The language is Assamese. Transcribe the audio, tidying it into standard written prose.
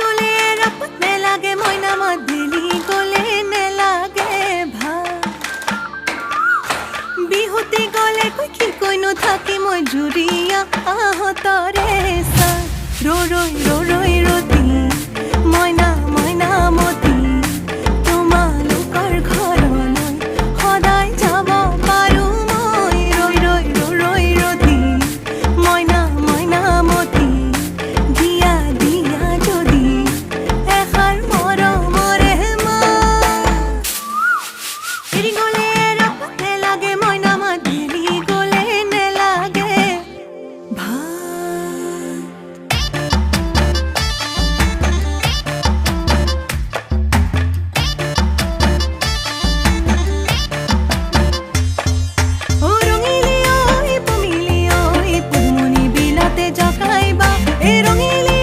গ'লে ৰাপত নেলাগে মইনা মাদিলি গ'লে নেলাগে ভাল বিহুতি গ'লে কৈ কি কৈনো থাকি মই জুৰিয়া আহতৰে চা ৰৈ ৰৈ